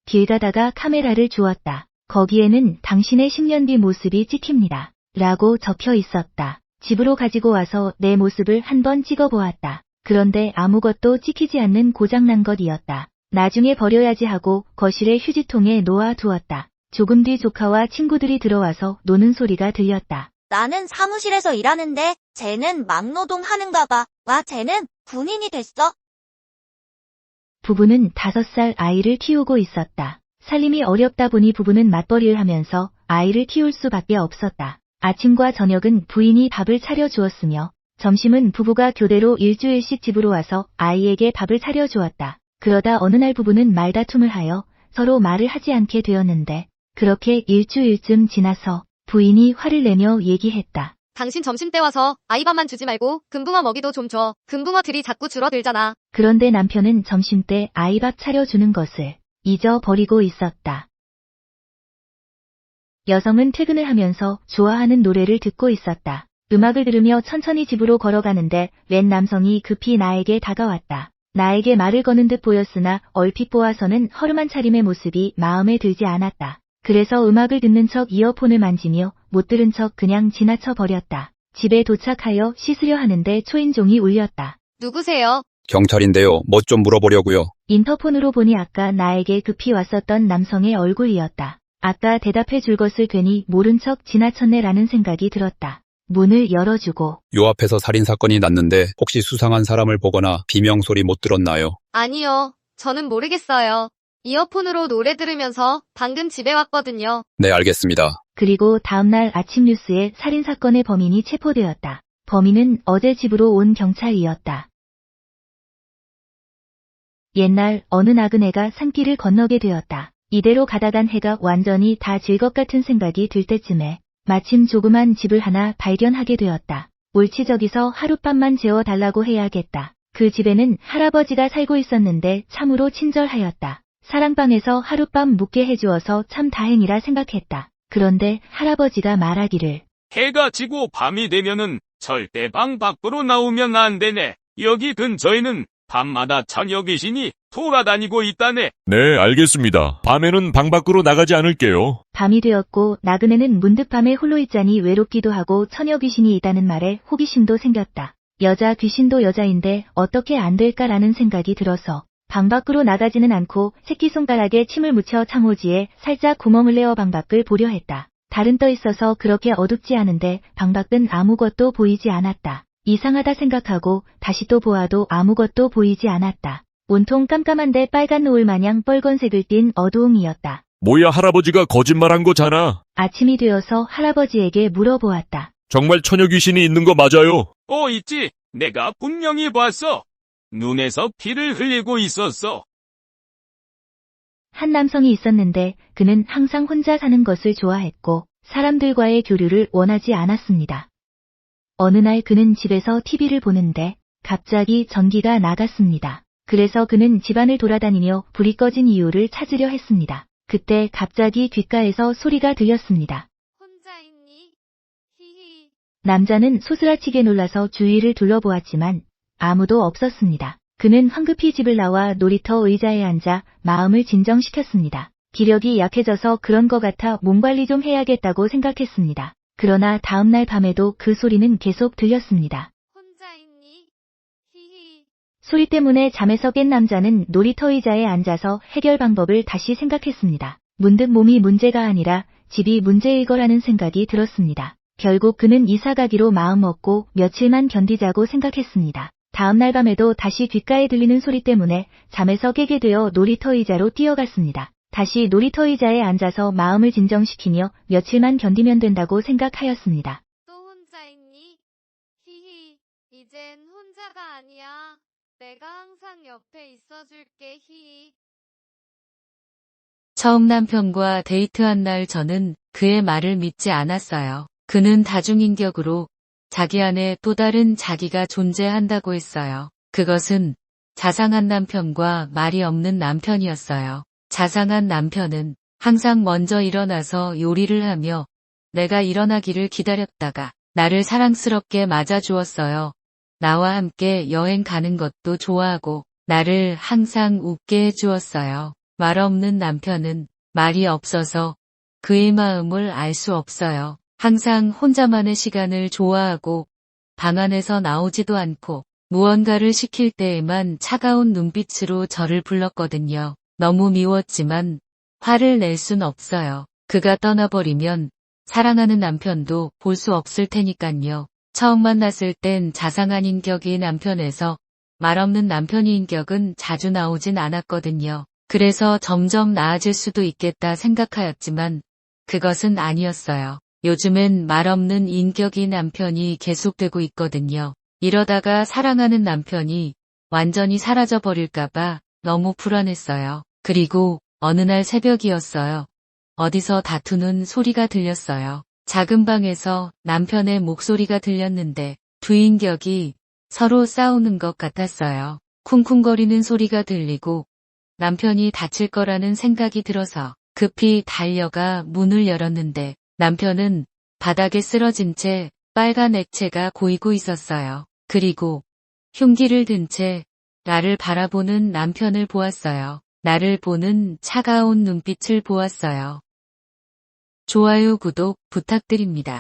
길 가다가 카메라를 주었다. 거기에는 당신의 10년 뒤 모습이 찍힙니다. 라고 적혀 있었다. 집으로 가지고 와서 내 모습을 한번 찍어보았다. 그런데 아무것도 찍히지 않는 고장난 것이었다. 나중에 버려야지 하고 거실에 휴지통에 놓아두었다. 조금 뒤 조카와 친구들이 들어와서 노는 소리가 들렸다. 나는 사무실에서 일하는데 쟤는 막노동 하는가 봐. 와, 쟤는 군인이 됐어. 부부는 5살 아이를 키우고 있었다. 살림이 어렵다 보니 부부는 맞벌이를 하면서 아이를 키울 수밖에 없었다. 아침과 저녁은 부인이 밥을 차려주었으며 점심은 부부가 교대로 일주일씩 집으로 와서 아이에게 밥을 차려주었다. 그러다 어느 날 부부는 말다툼을 하여 서로 말을 하지 않게 되었는데 그렇게 일주일쯤 지나서 부인이 화를 내며 얘기했다. 당신 점심때 와서 아이밥만 주지 말고 금붕어 먹이도 좀 줘. 금붕어들이 자꾸 줄어들잖아. 그런데 남편은 점심때 아이밥 차려주는 것을 잊어버리고 있었다. 여성은 퇴근을 하면서 좋아하는 노래를 듣고 있었다. 음악을 들으며 천천히 집으로 걸어가는데 웬 남성이 급히 나에게 다가왔다. 나에게 말을 거는 듯 보였으나 얼핏 보아서는 허름한 차림의 모습이 마음에 들지 않았다. 그래서 음악을 듣는 척 이어폰을 만지며 못 들은 척 그냥 지나쳐 버렸다. 집에 도착하여 씻으려 하는데 초인종이 울렸다. 누구세요? 경찰인데요. 뭐 좀 물어보려고요. 인터폰으로 보니 아까 나에게 급히 왔었던 남성의 얼굴이었다. 아까 대답해 줄 것을 괜히 모른 척 지나쳤네라는 생각이 들었다. 문을 열어주고 요 앞에서 살인사건이 났는데 혹시 수상한 사람을 보거나 비명소리 못 들었나요? 아니요. 저는 모르겠어요. 이어폰으로 노래 들으면서 방금 집에 왔거든요. 네, 알겠습니다. 그리고 다음날 아침 뉴스에 살인사건의 범인이 체포되었다. 범인은 어제 집으로 온 경찰이었다. 옛날 어느 나그네가 산길을 건너게 되었다. 이대로 가다간 해가 완전히 다 질 것 같은 생각이 들 때쯤에 마침 조그만 집을 하나 발견하게 되었다. 옳지 저기서 하룻밤만 재워달라고 해야겠다. 그 집에는 할아버지가 살고 있었는데 참으로 친절하였다. 사랑방에서 하룻밤 묵게 해주어서 참 다행이라 생각했다. 그런데 할아버지가 말하기를 해가 지고 밤이 되면은 절대 방 밖으로 나오면 안 되네. 여기 근처에는 밤마다 처녀 귀신이 돌아다니고 있다네. 네, 알겠습니다. 밤에는 방 밖으로 나가지 않을게요. 밤이 되었고 나그네는 문득 밤에 홀로 있자니 외롭기도 하고 처녀 귀신이 있다는 말에 호기심도 생겼다. 여자 귀신도 여자인데 어떻게 안 될까라는 생각이 들어서 방 밖으로 나가지는 않고 새끼손가락에 침을 묻혀 창호지에 살짝 구멍을 내어 방 밖을 보려 했다. 달은 떠 있어서 그렇게 어둡지 않은데 방 밖은 아무것도 보이지 않았다. 이상하다 생각하고 다시 또 보아도 아무것도 보이지 않았다. 온통 깜깜한데 빨간 노을 마냥 빨간색을 띤 어두움이었다. 뭐야, 할아버지가 거짓말한 거잖아. 아침이 되어서 할아버지에게 물어보았다. 정말 처녀 귀신이 있는 거 맞아요? 있지. 내가 분명히 봤어. 눈에서 피를 흘리고 있었어. 한 남성이 있었는데 그는 항상 혼자 사는 것을 좋아했고 사람들과의 교류를 원하지 않았습니다. 어느 날 그는 집에서 TV를 보는데 갑자기 전기가 나갔습니다. 그래서 그는 집안을 돌아다니며 불이 꺼진 이유를 찾으려 했습니다. 그때 갑자기 귓가에서 소리가 들렸습니다. 혼자 있니? 히히. 남자는 소스라치게 놀라서 주위를 둘러보았지만 아무도 없었습니다. 그는 황급히 집을 나와 놀이터 의자에 앉아 마음을 진정시켰습니다. 기력이 약해져서 그런 것 같아 몸관리 좀 해야겠다고 생각했습니다. 그러나 다음날 밤에도 그 소리는 계속 들렸습니다. 혼자 있니? 히히. 소리 때문에 잠에서 깬 남자는 놀이터 의자에 앉아서 해결 방법을 다시 생각했습니다. 문득 몸이 문제가 아니라 집이 문제일 거라는 생각이 들었습니다. 결국 그는 이사 가기로 마음먹고 며칠만 견디자고 생각했습니다. 다음날 밤에도 다시 귓가에 들리는 소리 때문에 잠에서 깨게 되어 놀이터 의자로 뛰어갔습니다. 다시 놀이터 의자에 앉아서 마음을 진정시키며 며칠만 견디면 된다고 생각하였습니다. 또 혼자 있니? 히히. 이젠 혼자가 아니야. 내가 항상 옆에 있어줄게. 히히. 처음 남편과 데이트한 날 저는 그의 말을 믿지 않았어요. 그는 다중인격으로 자기 안에 또 다른 자기가 존재한다고 했어요. 그것은 자상한 남편과 말이 없는 남편이었어요. 자상한 남편은 항상 먼저 일어나서 요리를 하며 내가 일어나기를 기다렸다가 나를 사랑스럽게 맞아주었어요. 나와 함께 여행 가는 것도 좋아하고 나를 항상 웃게 해주었어요. 말 없는 남편은 말이 없어서 그의 마음을 알 수 없어요. 항상 혼자만의 시간을 좋아하고 방 안에서 나오지도 않고 무언가를 시킬 때에만 차가운 눈빛으로 저를 불렀거든요. 너무 미웠지만 화를 낼 순 없어요. 그가 떠나버리면 사랑하는 남편도 볼 수 없을 테니깐요. 처음 만났을 땐 자상한 인격의 남편에서 말 없는 남편의 인격은 자주 나오진 않았거든요. 그래서 점점 나아질 수도 있겠다 생각하였지만 그것은 아니었어요. 요즘엔 말 없는 인격의 남편이 계속되고 있거든요. 이러다가 사랑하는 남편이 완전히 사라져버릴까봐 너무 불안했어요. 그리고 어느 날 새벽이었어요. 어디서 다투는 소리가 들렸어요. 작은 방에서 남편의 목소리가 들렸는데 두 인격이 서로 싸우는 것 같았어요. 쿵쿵거리는 소리가 들리고 남편이 다칠 거라는 생각이 들어서 급히 달려가 문을 열었는데 남편은 바닥에 쓰러진 채 빨간 액체가 고이고 있었어요. 그리고 흉기를 든 채 나를 바라보는 남편을 보았어요. 나를 보는 차가운 눈빛을 보았어요. 좋아요, 구독 부탁드립니다.